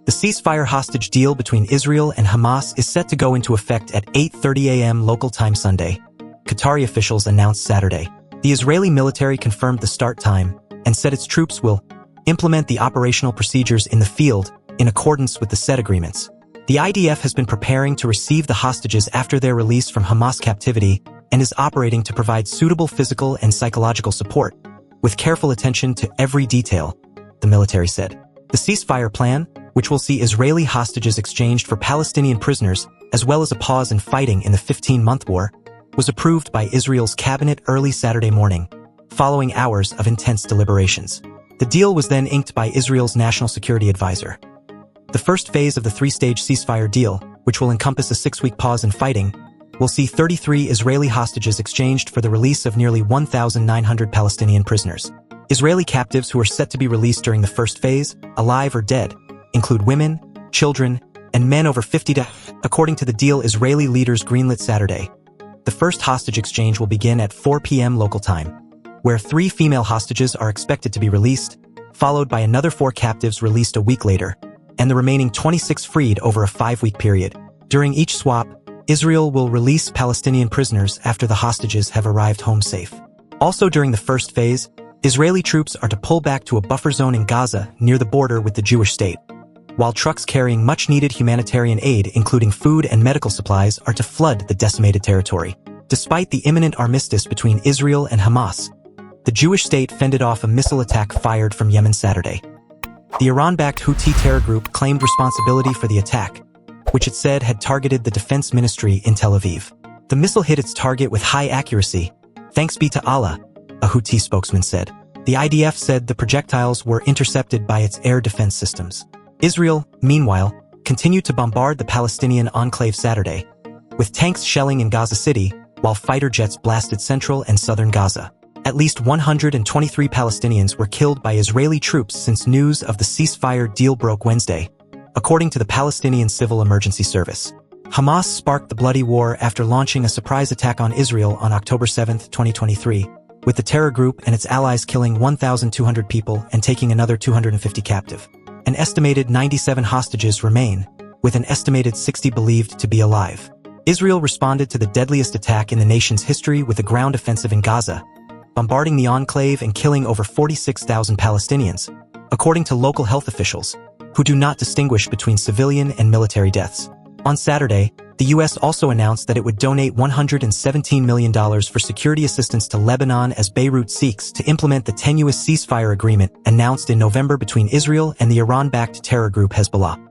The ceasefire hostage deal between Israel and Hamas is set to go into effect at 8:30 a.m. local time Sunday, Qatari officials announced Saturday. The Israeli military confirmed the start time and said its troops will implement the operational procedures in the field in accordance with the set agreements. The IDF has been preparing to receive the hostages after their release from Hamas captivity and is operating to provide suitable physical and psychological support, with careful attention to every detail, the military said. The ceasefire plan, which will see Israeli hostages exchanged for Palestinian prisoners, as well as a pause in fighting in the 15-month war, was approved by Israel's cabinet early Saturday morning, following hours of intense deliberations. The deal was then inked by Israel's national security advisor. The first phase of the three-stage ceasefire deal, which will encompass a 6-week pause in fighting, will see 33 Israeli hostages exchanged for the release of nearly 1,900 Palestinian prisoners. Israeli captives who are set to be released during the first phase, alive or dead, include women, children, and men over 50 according to the deal Israeli leaders greenlit Saturday. The first hostage exchange will begin at 4 p.m. local time, where 3 female hostages are expected to be released, followed by another 4 captives released a week later, and the remaining 26 freed over a 5-week period. During each swap, Israel will release Palestinian prisoners after the hostages have arrived home safe. Also during the first phase, Israeli troops are to pull back to a buffer zone in Gaza near the border with the Jewish state, while trucks carrying much-needed humanitarian aid, including food and medical supplies, are to flood the decimated territory. Despite the imminent armistice between Israel and Hamas, the Jewish state fended off a missile attack fired from Yemen Saturday. The Iran-backed Houthi terror group claimed responsibility for the attack, which it said had targeted the defense ministry in Tel Aviv. The missile hit its target with high accuracy, thanks be to Allah, a Houthi spokesman said. The IDF said the projectiles were intercepted by its air defense systems. Israel, meanwhile, continued to bombard the Palestinian enclave Saturday, with tanks shelling in Gaza City, while fighter jets blasted central and southern Gaza. At least 123 Palestinians were killed by Israeli troops since news of the ceasefire deal broke Wednesday, according to the Palestinian Civil Emergency Service. Hamas sparked the bloody war after launching a surprise attack on Israel on October 7, 2023, with the terror group and its allies killing 1,200 people and taking another 250 captive. An estimated 97 hostages remain, with an estimated 60 believed to be alive. Israel responded to the deadliest attack in the nation's history with a ground offensive in Gaza, bombarding the enclave and killing over 46,000 Palestinians, according to local health officials, who do not distinguish between civilian and military deaths. On Saturday, the U.S. also announced that it would donate $117 million for security assistance to Lebanon as Beirut seeks to implement the tenuous ceasefire agreement announced in November between Israel and the Iran-backed terror group Hezbollah.